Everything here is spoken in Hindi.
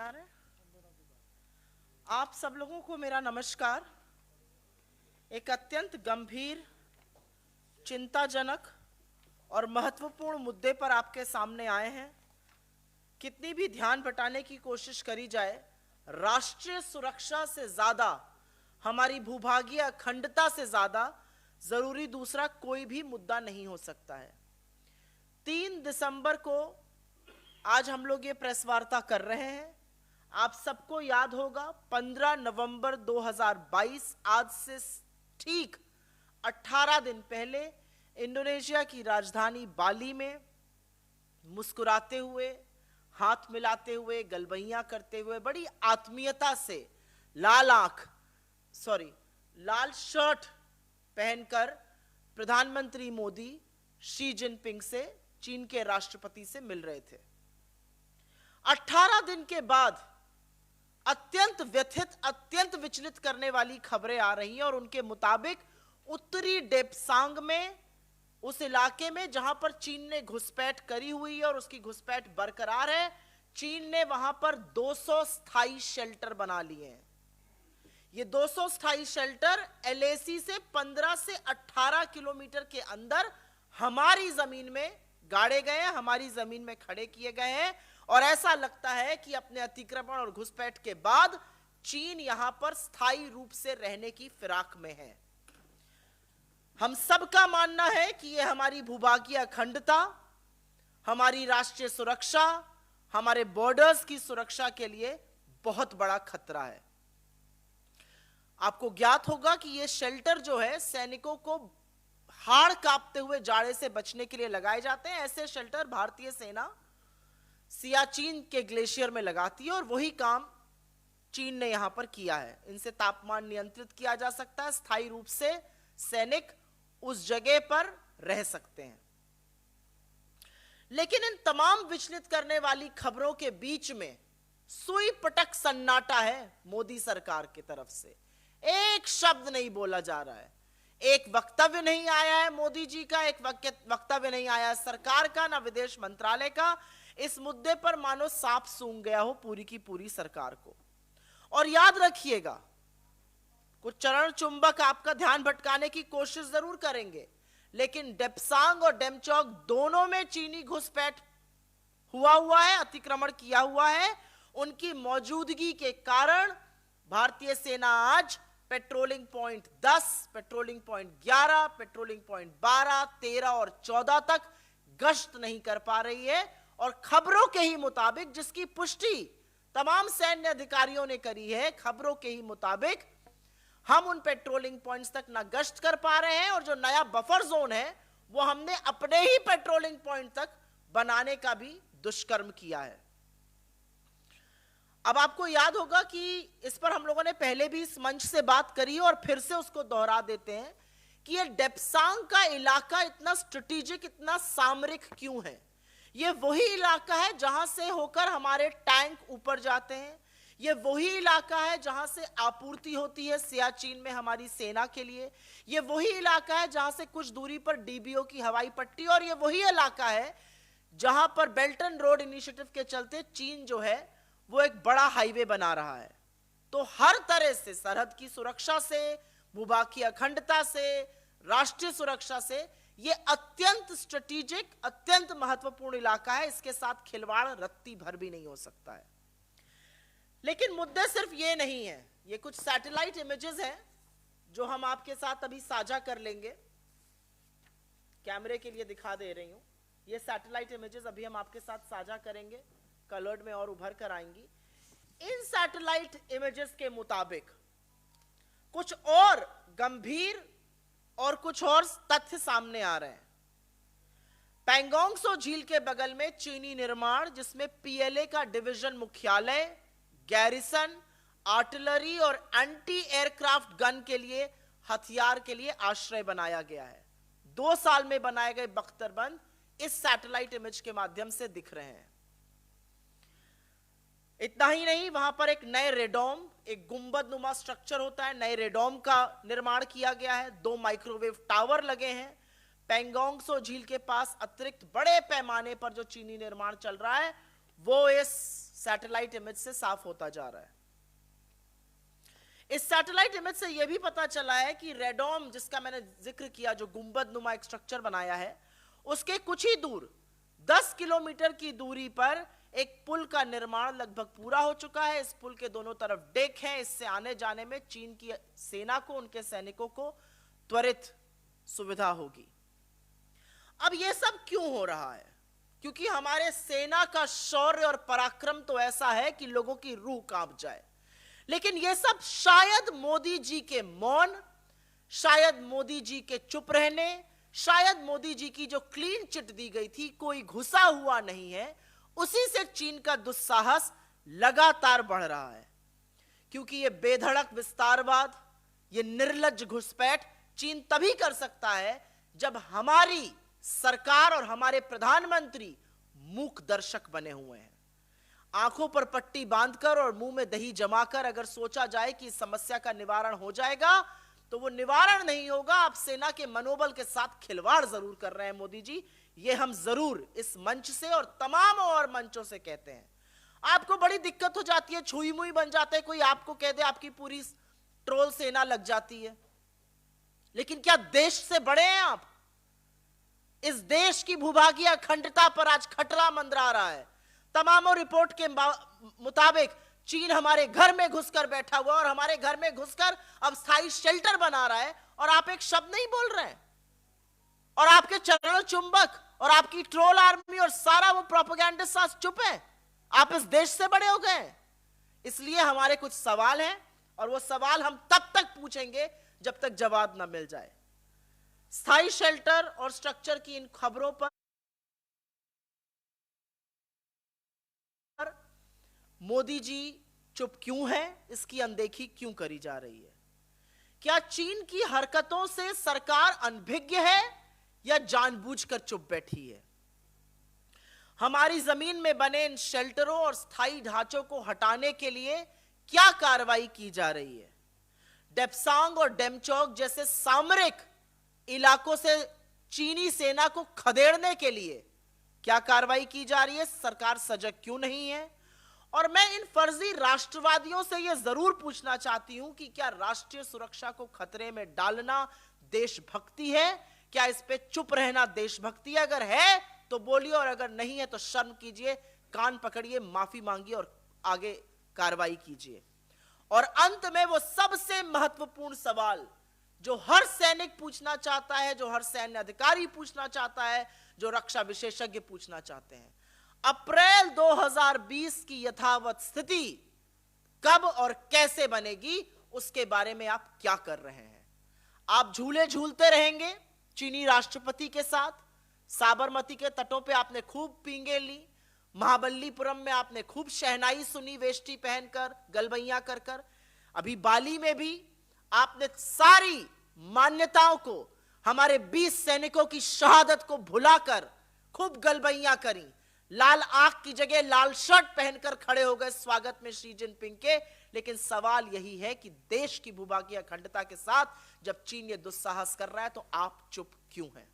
आ रहे हैं? आप सब लोगों को मेरा नमस्कार। एक अत्यंत गंभीर, चिंताजनक और महत्वपूर्ण मुद्दे पर आपके सामने आए हैं। कितनी भी ध्यान बटाने की कोशिश करी जाए, राष्ट्रीय सुरक्षा से ज्यादा, हमारी भूभागीय अखंडता से ज्यादा जरूरी दूसरा कोई भी मुद्दा नहीं हो सकता है। 3 दिसंबर को आज हम लोग ये प्रेस वार्ता कर रहे हैं। आप सबको याद होगा 15 नवंबर 2022, आज से ठीक 18 दिन पहले इंडोनेशिया की राजधानी बाली में मुस्कुराते हुए, हाथ मिलाते हुए, गलबैयां करते हुए, बड़ी आत्मीयता से लाल शर्ट पहनकर प्रधानमंत्री मोदी शी जिनपिंग से, चीन के राष्ट्रपति से मिल रहे थे। 18 दिन के बाद अत्यंत व्यथित, अत्यंत विचलित करने वाली खबरें आ रही हैं और उनके मुताबिक उत्तरी डेप्सांग में, उस इलाके में जहां पर चीन ने घुसपैठ करी हुई है और उसकी घुसपैठ बरकरार है, चीन ने वहां पर 200 स्थायी शेल्टर बना लिए हैं। ये 200 स्थायी शेल्टर एलएसी से 15 से 18 किलोमीटर के अंदर हमारी जमीन में गाड़े गए हैं, हमारी जमीन में खड़े किए गए हैं और ऐसा लगता है कि अपने अतिक्रमण और घुसपैठ के बाद चीन यहां पर स्थायी रूप से रहने की फिराक में है। हम सबका मानना है कि यह हमारी भूभागीय अखंडता, हमारी राष्ट्रीय सुरक्षा, हमारे बॉर्डर्स की सुरक्षा के लिए बहुत बड़ा खतरा है। आपको ज्ञात होगा कि यह शेल्टर जो है, सैनिकों को हाड़ कांपते हुए जाड़े से बचने के लिए लगाए जाते हैं। ऐसे शेल्टर भारतीय सेना सियाचिन के ग्लेशियर में लगाती है और वही काम चीन ने यहां पर किया है। इनसे तापमान नियंत्रित किया जा सकता है, स्थायी रूप से सैनिक उस जगह पर रह सकते हैं। लेकिन इन तमाम विचलित करने वाली खबरों के बीच में सुई पटक सन्नाटा है मोदी सरकार की तरफ से। एक शब्द नहीं बोला जा रहा है, एक वक्तव्य नहीं आया है मोदी जी का, एक वक्तव्य नहीं आया है सरकार का, ना विदेश मंत्रालय का। इस मुद्दे पर मानो सांप सूंघ गया हो पूरी की पूरी सरकार को। और याद रखिएगा, कुछ चरण चुंबक आपका ध्यान भटकाने की कोशिश जरूर करेंगे, लेकिन डेप्सांग और डेमचौक दोनों में चीनी घुसपैठ हुआ है, अतिक्रमण किया हुआ है। उनकी मौजूदगी के कारण भारतीय सेना आज patrolling point 10, patrolling point 11, patrolling point 12, 13 और 14 तक गश्त नहीं कर पा रही है। और खबरों के ही मुताबिक, जिसकी पुष्टि तमाम सैन्य अधिकारियों ने करी है, खबरों के ही मुताबिक हम उन पेट्रोलिंग पॉइंट्स तक ना गश्त कर पा रहे हैं और जो नया बफर जोन है वो हमने अपने ही पेट्रोलिंग पॉइंट तक बनाने का भी दुष्कर्म किया है। अब आपको याद होगा कि इस पर हम लोगों ने पहले भी इस मंच से बात करी और फिर से उसको दोहरा देते हैं कि ये डेप्सांग का इलाका इतना स्ट्रेटेजिक, इतना सामरिक क्यों है। ये वही इलाका है जहां से होकर हमारे टैंक ऊपर जाते हैं, ये वही इलाका है जहां से आपूर्ति होती है सियाचिन में हमारी सेना के लिए, ये वही इलाका है जहां से कुछ दूरी पर डीबीओ की हवाई पट्टी, और ये वही इलाका है जहां पर बेल्ट एंड रोड इनिशिएटिव के चलते चीन जो है वो एक बड़ा हाईवे बना रहा है। तो हर तरह से, सरहद की सुरक्षा से, भूभागीय अखंडता से, राष्ट्रीय सुरक्षा से, ये अत्यंत स्ट्रेटेजिक, अत्यंत महत्वपूर्ण इलाका है। इसके साथ खिलवाड़ रत्ती भर भी नहीं हो सकता है। लेकिन मुद्दे सिर्फ ये नहीं है, ये कुछ सैटेलाइट इमेजेस हैं जो हम आपके साथ अभी साझा कर लेंगे। कैमरे के लिए दिखा दे रही हूं, ये सैटेलाइट इमेजेस अभी हम आपके साथ साझा करेंगे, कलर्ड में और उभर कर आएंगी। इन सैटेलाइट इमेजेस के मुताबिक कुछ और गंभीर और कुछ और तथ्य सामने आ रहे हैं। पैंगोंग त्सो झील के बगल में चीनी निर्माण, जिसमें पीएलए का डिवीजन मुख्यालय, गैरिसन, आर्टिलरी और एंटी एयरक्राफ्ट गन के लिए, हथियार के लिए आश्रय बनाया गया है। 2 साल में बनाए गए बख्तरबंद इस सैटेलाइट इमेज के माध्यम से दिख रहे हैं। इतना ही नहीं, वहां पर एक नए रेडोम, एक गुंबद नुमा स्ट्रक्चर होता है, नए रेडोम का निर्माण किया गया है। 2 माइक्रोवेव टावर लगे हैं। पैंगोंग त्सो झील के पास अतिरिक्त बड़े पैमाने पर जो चीनी निर्माण चल रहा है वो इस सैटेलाइट इमेज से साफ होता जा रहा है। इस सैटेलाइट इमेज से यह भी पता चला है कि रेडोम, जिसका मैंने जिक्र किया, जो गुंबद नुमा एक स्ट्रक्चर बनाया है, उसके कुछ ही दूर 10 किलोमीटर की दूरी पर एक पुल का निर्माण लगभग पूरा हो चुका है। इस पुल के दोनों तरफ डेक हैं। इससे आने जाने में चीन की सेना को, उनके सैनिकों को त्वरित सुविधा होगी। अब यह सब क्यों हो रहा है? क्योंकि हमारे सेना का शौर्य और पराक्रम तो ऐसा है कि लोगों की रूह कांप जाए। लेकिन यह सब शायद मोदी जी के मौन, शायद मोदी जी के चुप रहने, शायद मोदी जी की जो क्लीन चिट दी गई थी, कोई घुसा हुआ नहीं है, उसी से चीन का दुस्साहस लगातार बढ़ रहा है। क्योंकि यह बेधड़क विस्तारवाद, यह निर्लज्ज घुसपैठ चीन तभी कर सकता है जब हमारी सरकार और हमारे प्रधानमंत्री मूक दर्शक बने हुए हैं। आंखों पर पट्टी बांधकर और मुंह में दही जमाकर अगर सोचा जाए कि इस समस्या का निवारण हो जाएगा, तो वो निवारण नहीं होगा। आप सेना के मनोबल के साथ खिलवाड़ जरूर कर रहे हैं मोदी जी। ये हम जरूर इस मंच से और तमाम और मंचों से कहते हैं। आपको बड़ी दिक्कत हो जाती है, छुई मुई बन जाते हैं, कोई आपको कह दे, आपकी पूरी ट्रोल सेना लग जाती है। लेकिन क्या देश से बड़े हैं आप? इस देश की भूभागीय अखंडता पर आज खतरा मंडरा रहा है। तमामों रिपोर्ट के मुताबिक चीन हमारे घर में घुसकर बैठा हुआ और हमारे घर में घुसकर अब स्थायी शेल्टर बना रहा है, और आप एक शब्द नहीं बोल रहे हैं। और आपके चरण चुंबक और आपकी ट्रोल आर्मी और सारा वो प्रोपेगेंडिस्ट आज चुप है। आप इस देश से बड़े हो गए। इसलिए हमारे कुछ सवाल हैं, और वो सवाल हम तब तक पूछेंगे जब तक जवाब ना मिल जाए। स्थायी शेल्टर और स्ट्रक्चर की इन खबरों पर मोदी जी चुप क्यों हैं? इसकी अनदेखी क्यों करी जा रही है? क्या चीन की हरकतों से सरकार अनभिज्ञ है या जानबूझकर चुप बैठी है? हमारी जमीन में बने इन शेल्टरों और स्थायी ढांचों को हटाने के लिए क्या कार्रवाई की जा रही है? डेप्सांग और डेमचौक जैसे सामरिक इलाकों से चीनी सेना को खदेड़ने के लिए क्या कार्रवाई की जा रही है? सरकार सजग क्यों नहीं है? और मैं इन फर्जी राष्ट्रवादियों से यह जरूर पूछना चाहती हूं कि क्या राष्ट्रीय सुरक्षा को खतरे में डालना देशभक्ति है? क्या इस पे चुप रहना देशभक्ति? अगर है तो बोलिए, और अगर नहीं है तो शर्म कीजिए, कान पकड़िए, माफी मांगिए और आगे कार्रवाई कीजिए। और अंत में वो सबसे महत्वपूर्ण सवाल जो हर सैनिक पूछना चाहता है, जो हर सैन्य अधिकारी पूछना चाहता है, जो रक्षा विशेषज्ञ पूछना चाहते हैं, अप्रैल 2020 की यथावत स्थिति कब और कैसे बनेगी, उसके बारे में आप क्या कर रहे हैं? आप झूले झूलते रहेंगे चीनी राष्ट्रपति के साथ? साबरमती के तटों पे आपने खूब पींगे ली, महाबलीपुरम में आपने खूब शहनाई सुनी वेष्टी पहनकर, गलबैया कर कर, अभी बाली में भी आपने सारी मान्यताओं को, हमारे 20 सैनिकों की शहादत को भुलाकर खूब गलबैया करी, लाल आंख की जगह लाल शर्ट पहनकर खड़े हो गए स्वागत में शी जिनपिंग के। लेकिन सवाल यही है कि देश की भूभागीय अखंडता के साथ जब चीन ये दुस्साहस कर रहा है तो आप चुप क्यों हैं?